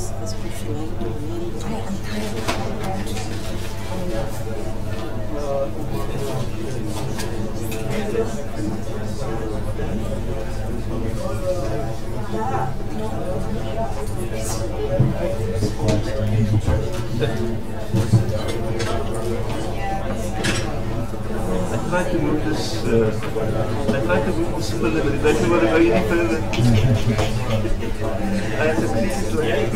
I tried to move this preliminary, but I want to go any further. I have to treat it like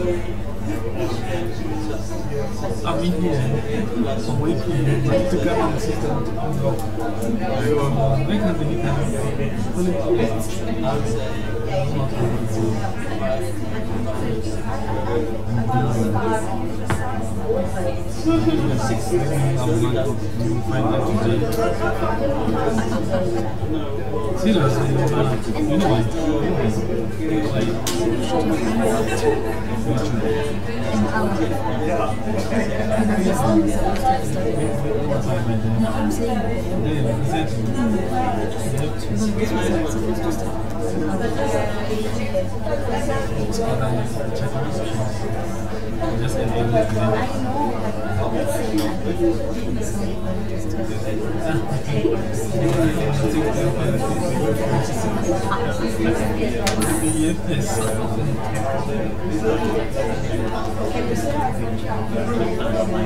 I'm in here. I'm waiting. The government system to unlock. Why can't they get seriously, you know what? Just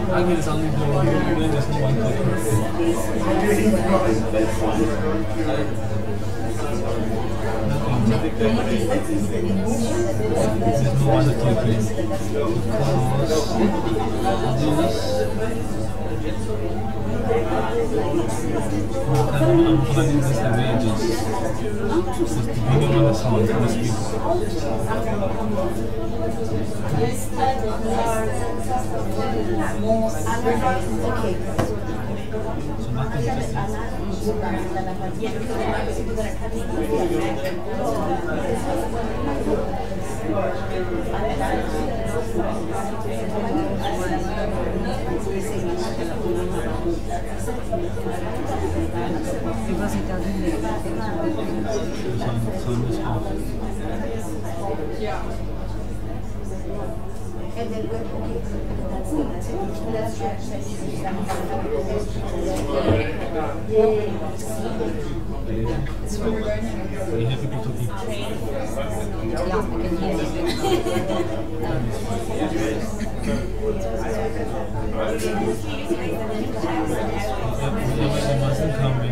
I get something to just one there's no other token because I'm planning this the way it is. It's depending on the sound and the speed. So nothing just And then go, okay, that's it. That's right. Are you happy to talk? Yeah, I can hear you mustn't come in.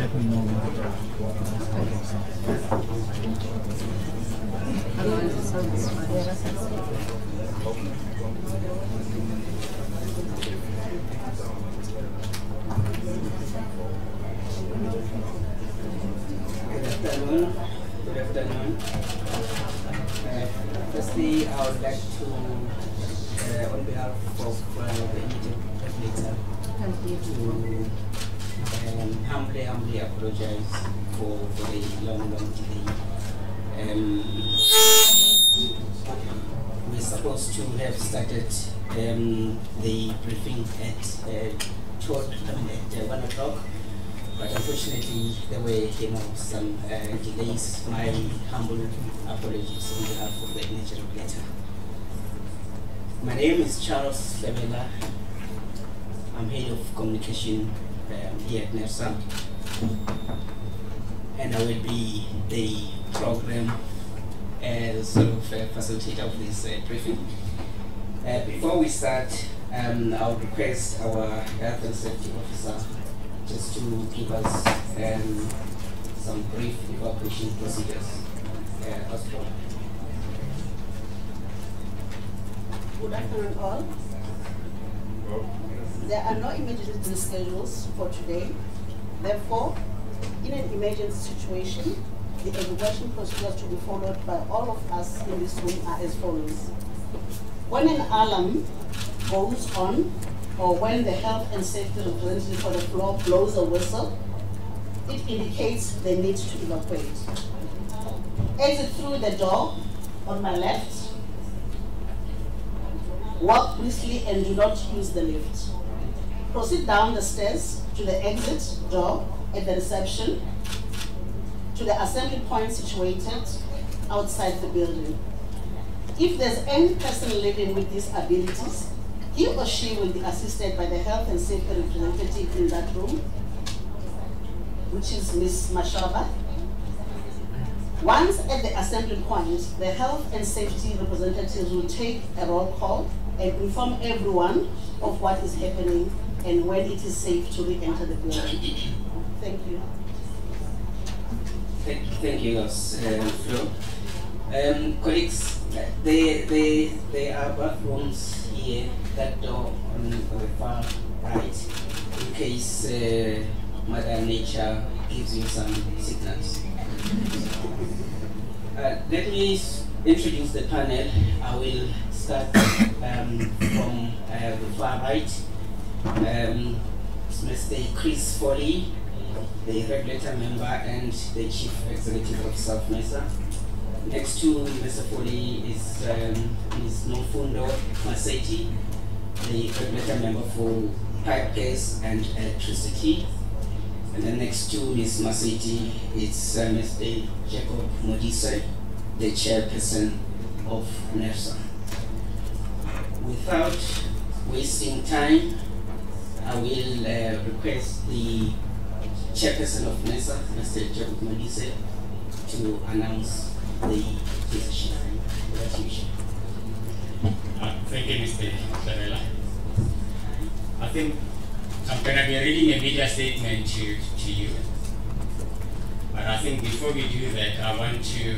Let me know Good afternoon. Firstly, I would like to, on behalf of the immediate regulator, to humbly apologize for the long delay. We're supposed to have started the briefing at 1 o'clock. But unfortunately, there were some delays. My humble apologies on behalf of the immediate regulator. My name is Charles Lavela. I'm head of communication here at Nersa, and I will be the program sort of facilitator of this briefing. Before we start, I would request our health and safety officer just to give us some brief evacuation procedures. Hospital. Good afternoon all. There are no emergency schedules for today. Therefore, in an emergency situation, the evacuation procedures to be followed by all of us in this room are as follows. When an alarm goes on, or when the health and safety representative for the floor blows a whistle, it indicates the need to evacuate. Exit through the door on my left. Walk briskly and do not use the lift. Proceed down the stairs to the exit door at the reception, to the assembly point situated outside the building. If there's any person living with these abilities, he or she will be assisted by the health and safety representative in that room, which is Ms. Mashaba. Once at the assembly point, the health and safety representatives will take a roll call and inform everyone of what is happening and when it is safe to re-enter the building. Thank you. Thank you, Flo. Colleagues, there are bathrooms here, that door on the far right, in case Mother Nature gives you some signals. Let me introduce the panel. I will start from the far right. Mr. Chris Foley, the regulator member and the Chief Executive Officer of Nersa. Next to Mr. Foley is Ms. Nofundo Maseti, the regulator member for pipe gas and electricity. And then next to Ms. Maseti is Mr. Jacob Modise, the chairperson of Nersa. Without wasting time, I will request the chairperson of Nersa, Mr. Jacob Modise, to announce the decision. Thank you, Mr. Darela. I think I'm going to be reading a media statement to you. But I think before we do that, I want to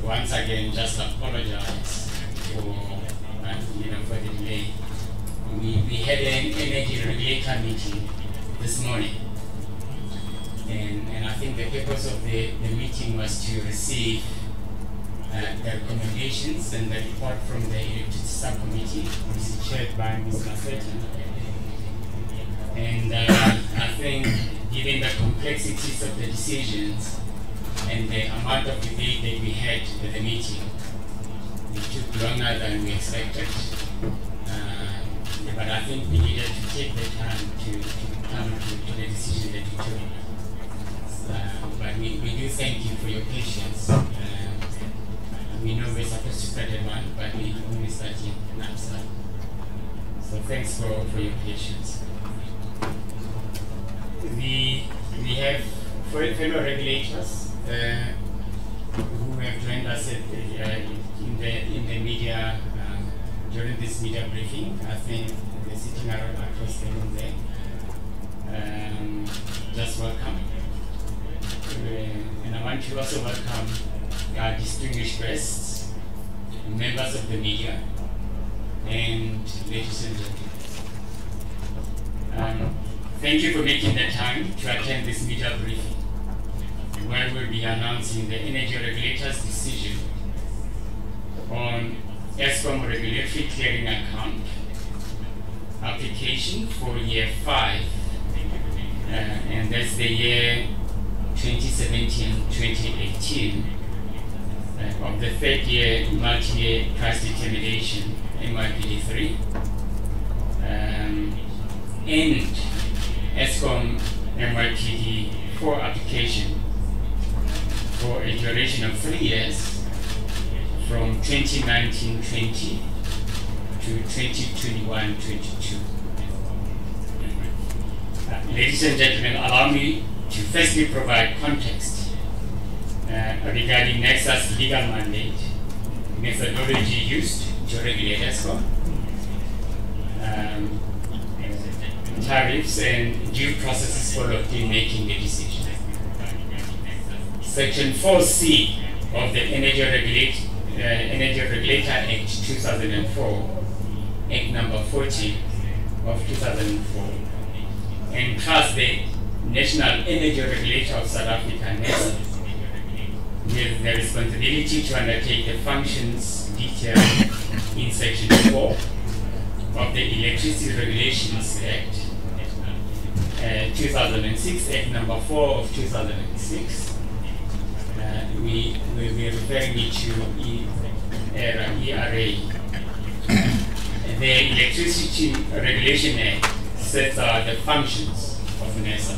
once again just apologize for the delay. We had an energy regulator meeting this morning. And I think the purpose of the meeting was to receive the recommendations and the report from the electricity subcommittee, which is chaired by Ms. Maseti. And I think given the complexities of the decisions and the amount of debate that we had at the meeting, it took longer than we expected. But I think we needed to take the time to come to the decision that we took. But we do thank you for your patience. We know we're supposed to start at 1, but we only started now. So thanks for your patience. We have fellow regulators who have joined us in the media during this media briefing. I think they're sitting around across the room there. Just welcome. And I want to also welcome our distinguished guests, members of the media, and ladies and gentlemen. Thank you for making the time to attend this media briefing, where we'll be announcing the energy regulator's decision on Eskom regulatory clearing account application for year 5, and that's the year 2017-2018 of the 3rd year multi-year price determination, MYPD 3, and Eskom MYPD 4 application for a duration of 3 years from 2019-20 to 2021-22. Ladies and gentlemen, allow me to firstly provide context regarding Nersa's legal mandate, methodology used to regulate Eskom, tariffs and due processes followed in making the decision. Section 4C of the Energy Regulator Act 2004 Act number 40 of 2004, and trust the National Energy Regulator of South Africa, Nersa, with the responsibility to undertake the functions detailed in Section 4 of the Electricity Regulations Act 2006, Act number 4 of 2006. We will be referring it to ERA. The Electricity Regulation Act sets out the functions of Nersa.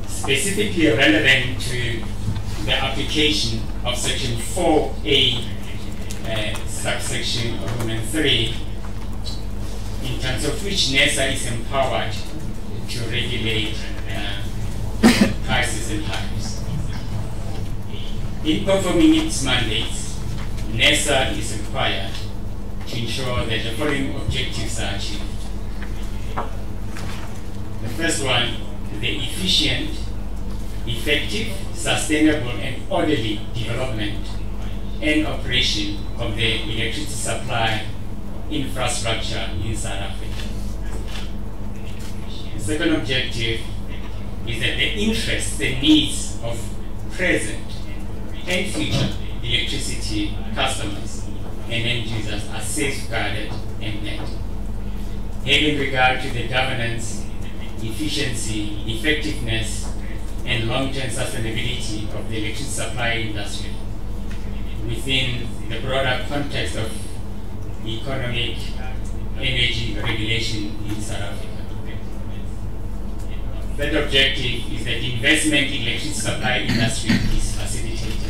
Specifically relevant to the application of Section 4A, subsection 3, in terms of which Nersa is empowered to regulate prices and tariffs. In performing its mandates, Nersa is required to ensure that the following objectives are achieved. The first one, the efficient, effective, sustainable, and orderly development and operation of the electricity supply infrastructure in South Africa. The second objective is that the interests and needs of present and future electricity customers and end users are safeguarded and met. Having regard to the governance, efficiency, effectiveness, and long-term sustainability of the electricity supply industry within the broader context of economic energy regulation in South Africa. Third objective is that investment in electricity supply industry is facilitated.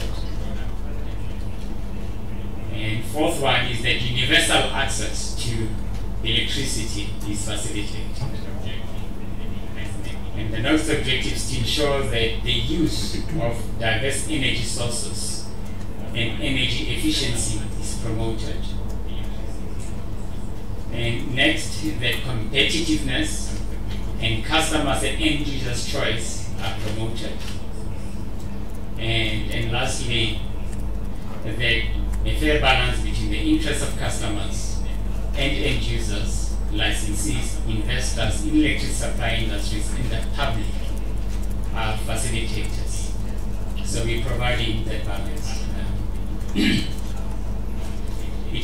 And fourth one is that universal access to electricity is facilitated. And the next objective is to ensure that the use of diverse energy sources and energy efficiency is promoted. And next, that competitiveness and customers and end users' choice are promoted. And lastly, that a fair balance between the interests of customers and end users, licensees, investors in electricity supply industries, and the public are facilitators. So we're providing that balance. It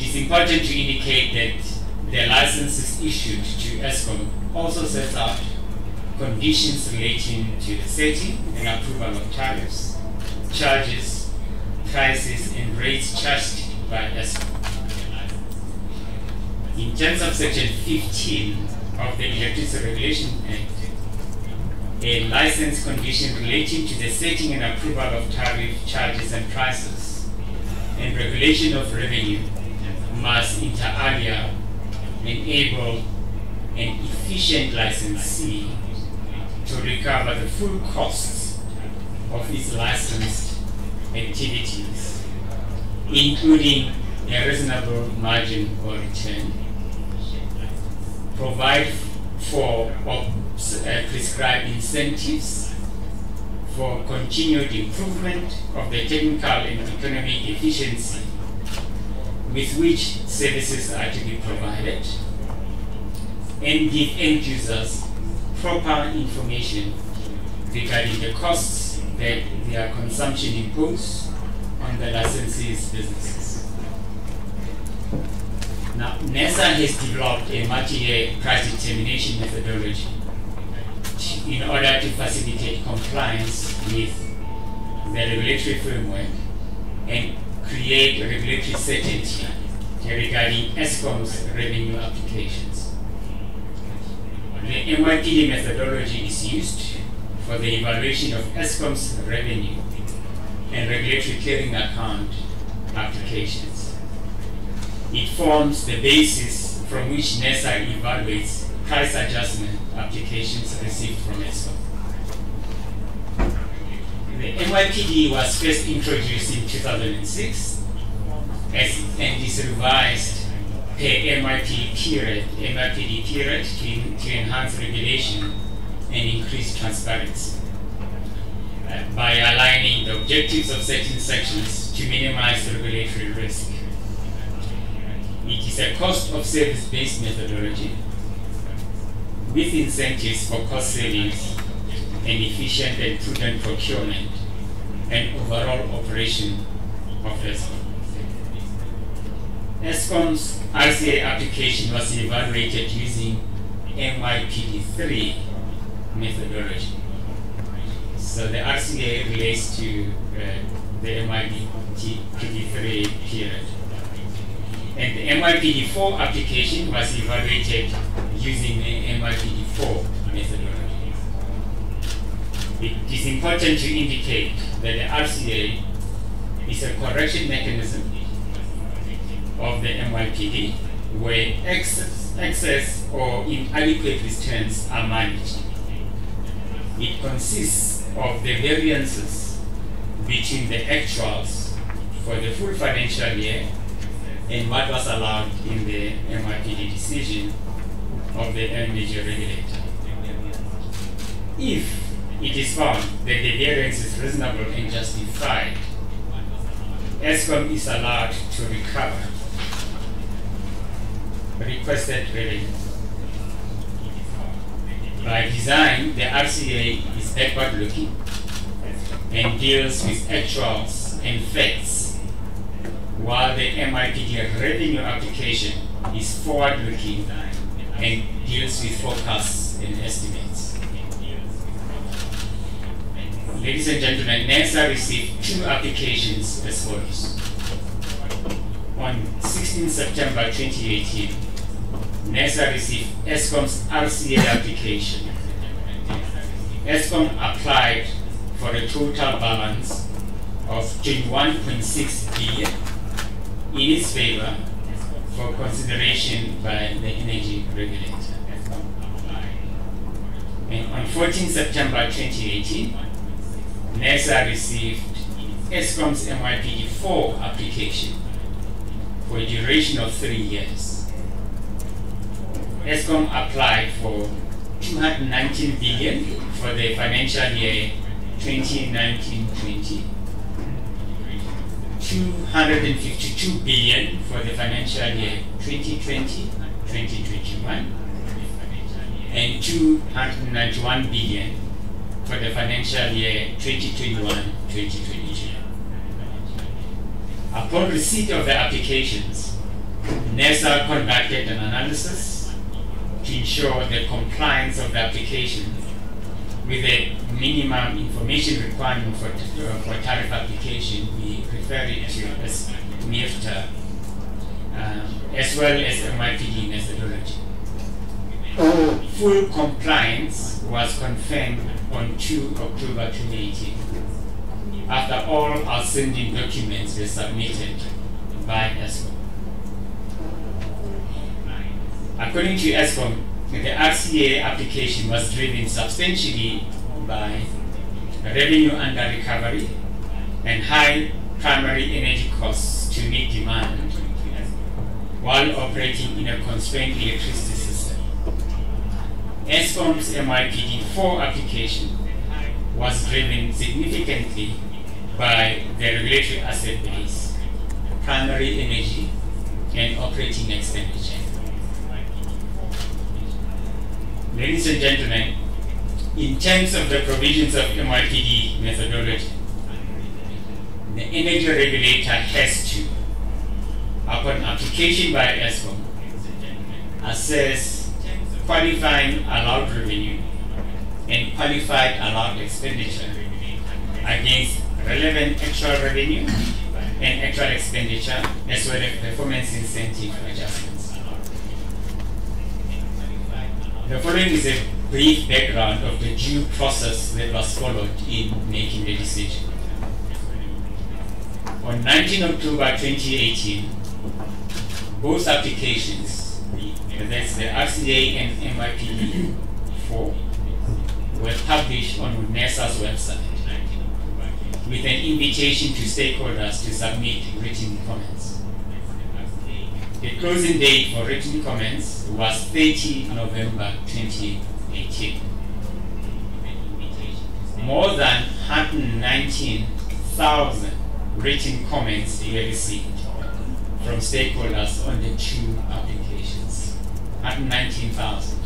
is important to indicate that the licenses issued to Eskom also sets out conditions relating to the setting and approval of tariffs, charges, prices, and rates charged by Eskom. In terms of Section 15 of the Electricity Regulation Act, a license condition relating to the setting and approval of tariff, charges, and prices, and regulation of revenue must inter alia enable an efficient licensee to recover the full costs of its licensed activities, including a reasonable margin or return, provide for or prescribe incentives for continued improvement of the technical and economic efficiency with which services are to be provided, and give end users proper information regarding the costs that their consumption impose on the licensee's businesses. Now, Nersa has developed a multi-year price determination methodology in order to facilitate compliance with the regulatory framework and create regulatory certainty regarding Eskom's revenue applications. The MYPD methodology is used for the evaluation of Eskom's revenue and regulatory clearing account applications. It forms the basis from which Nersa evaluates price adjustment applications received from Eskom. The MYPD was first introduced in 2006 and is revised per MYPD period to enhance regulation and increase transparency by aligning the objectives of certain sections to minimize regulatory risk It is a cost of service-based methodology with incentives for cost savings and efficient and prudent procurement and overall operation of Eskom. Eskom's RCA application was evaluated using MYPD 3 methodology. So the RCA relates to the MYPD 3 period. And the MYPD 4 application was evaluated using the MYPD 4 methodology. It is important to indicate that the RCA is a correction mechanism of the MYPD where excess or inadequate returns are managed. It consists of the variances between the actuals for the full financial year and what was allowed in the MYPD decision of the energy regulator. If it is found that the variance is reasonable and justified, Eskom is allowed to recover requested revenue. By design, the RCA is backward-looking and deals with actuals and facts, while the MYPD revenue application is forward-looking and deals with forecasts and estimates. Ladies and gentlemen, Nersa received 2 applications as follows. On 16 September 2018, Nersa received Eskom's RCA application. Eskom applied for a total balance of 21.6 billion in its favor for consideration by the energy regulator. And on 14 September 2018, Nersa received Eskom's MYPD 4 application for a duration of 3 years. Eskom applied for 219 billion for the financial year 2019-20, 252 billion for the financial year 2020-2021, and 291 billion for the financial year 2021-2022. Upon receipt of the applications, Nersa conducted an analysis to ensure the compliance of the application with the minimum information requirement for tariff application. We refer it to as MYPD, as well as MYPD methodology. Full compliance was confirmed on 2 October 2018 after all outstanding documents were submitted by Eskom. According to Eskom, the RCA application was driven substantially by revenue under recovery and high primary energy costs to meet demand while operating in a constrained electricity system. Eskom's MYPD 4 application was driven significantly by the regulatory asset base, primary energy, and operating expenditure. Ladies and gentlemen, in terms of the provisions of MYPD methodology, the energy regulator has to, upon application by Eskom, assess qualifying allowed revenue and qualified allowed expenditure against relevant actual revenue and actual expenditure, as well as performance incentive adjustments. The following is a brief background of the due process that was followed in making the decision. On 19 October 2018, both applications, that's the RCA and MYPD 4, were published on Nersa's website with an invitation to stakeholders to submit written comments. The closing date for written comments was 30 November 2018. More than 119,000 written comments were received from stakeholders on the 2 applications, 119,000.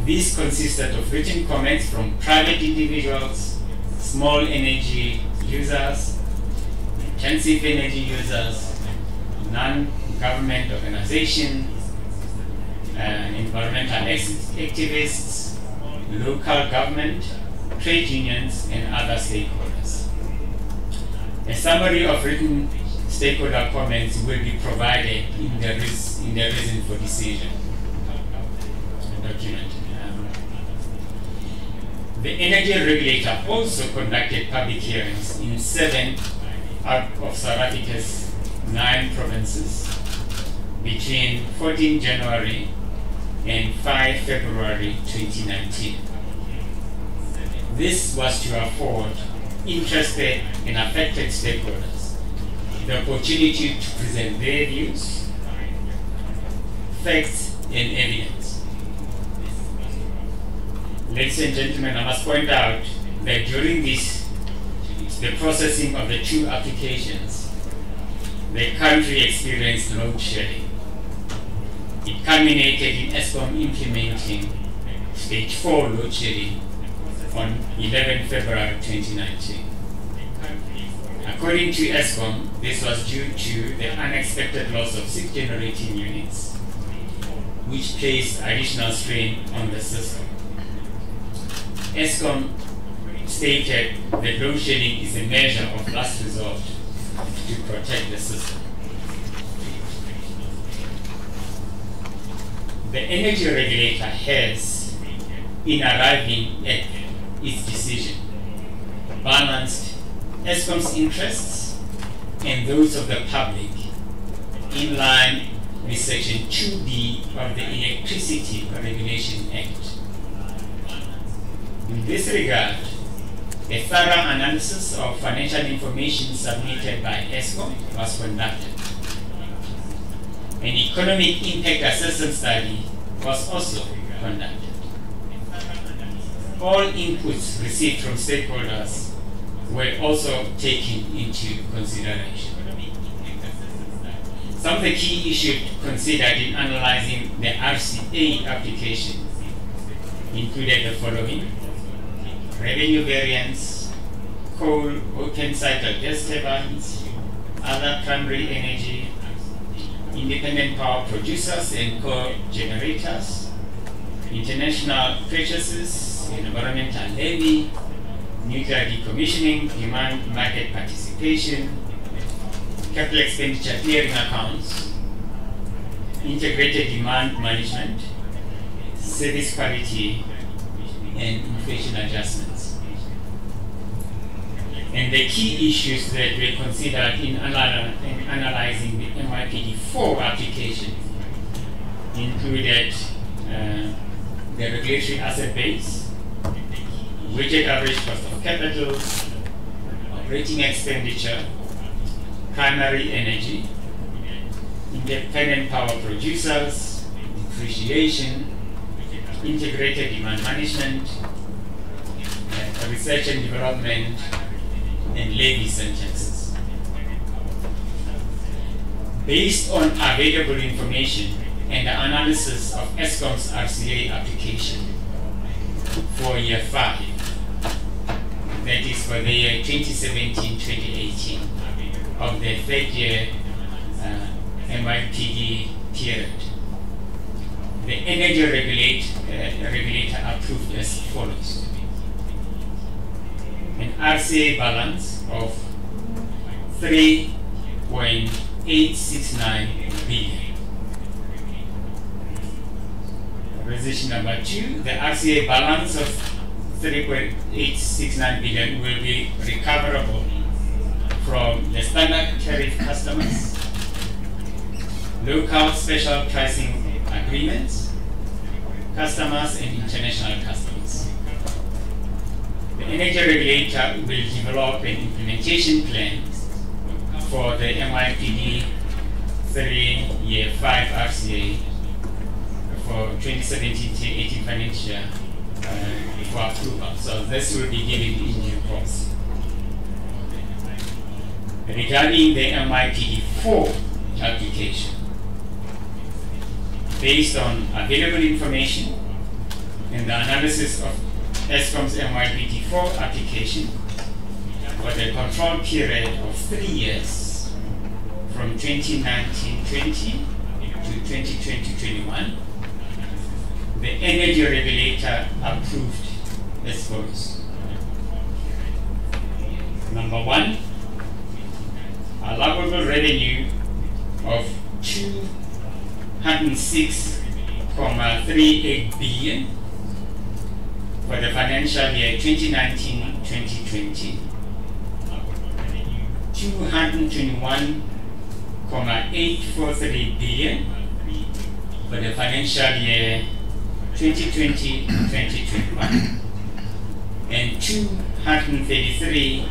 These consisted of written comments from private individuals, small energy users, intensive energy users, non-government organizations, environmental activists, local government, trade unions, and other stakeholders. A summary of written stakeholder comments will be provided in the reason for decision document. The energy regulator also conducted public hearings in 7 out of South Africa's 9 provinces between 14 January and 5 February 2019. This was to afford interested and affected stakeholders the opportunity to present their views, facts, and evidence. Ladies and gentlemen, I must point out that during the processing of the 2 applications, the country experienced load shedding. It culminated in Eskom implementing stage 4 load shedding on 11 February 2019. According to Eskom, this was due to the unexpected loss of 6 generating units, which placed additional strain on the system. Eskom stated that load shedding is a measure of last resort to protect the system. The energy regulator has, in arriving at its decision, balanced Eskom's interests and those of the public in line with Section 2B of the Electricity Regulation Act. In this regard, a thorough analysis of financial information submitted by Eskom was conducted. An economic impact assessment study was also conducted. All inputs received from stakeholders were also taken into consideration. Some of the key issues considered in analyzing the RCA application included the following: revenue variance, coal, open cycle gas turbines, other primary energy, independent power producers and co-generators, international purchases, environmental levy, nuclear decommissioning, demand market participation, capital expenditure clearing accounts, integrated demand management, service quality, and inflation adjustments. And the key issues that were considered in analyzing the MYPD 4 application included the regulatory asset base, weighted average cost of capital, operating expenditure, primary energy, independent power producers, depreciation, integrated demand management, research and development, and levy sentences. Based on available information and the analysis of Eskom's RCA application for year 5, that is for the year 2017-2018 of the 3rd year MYPD period, the energy regulator approved as follows: an RCA balance of 3.869 billion. Resolution number 2, the RCA balance of 3.869 billion will be recoverable from the standard tariff customers, local special pricing agreements, customers, and international customers. The energy regulator will develop an implementation plan for the MYPD 3-year 5 RCA for 2017-18 financial year for approval. So this will be given in due course. regarding the MYPD4 application. Based on available information and the analysis of Eskom's MYPD4 application for the control period of 3 years from 2019-20 to 2020-21, the energy regulator approved as follows. Number one, allowable revenue of 206.38 billion for the financial year 2019-2020, 221.843 billion for the financial year 2020-2021, and 233.078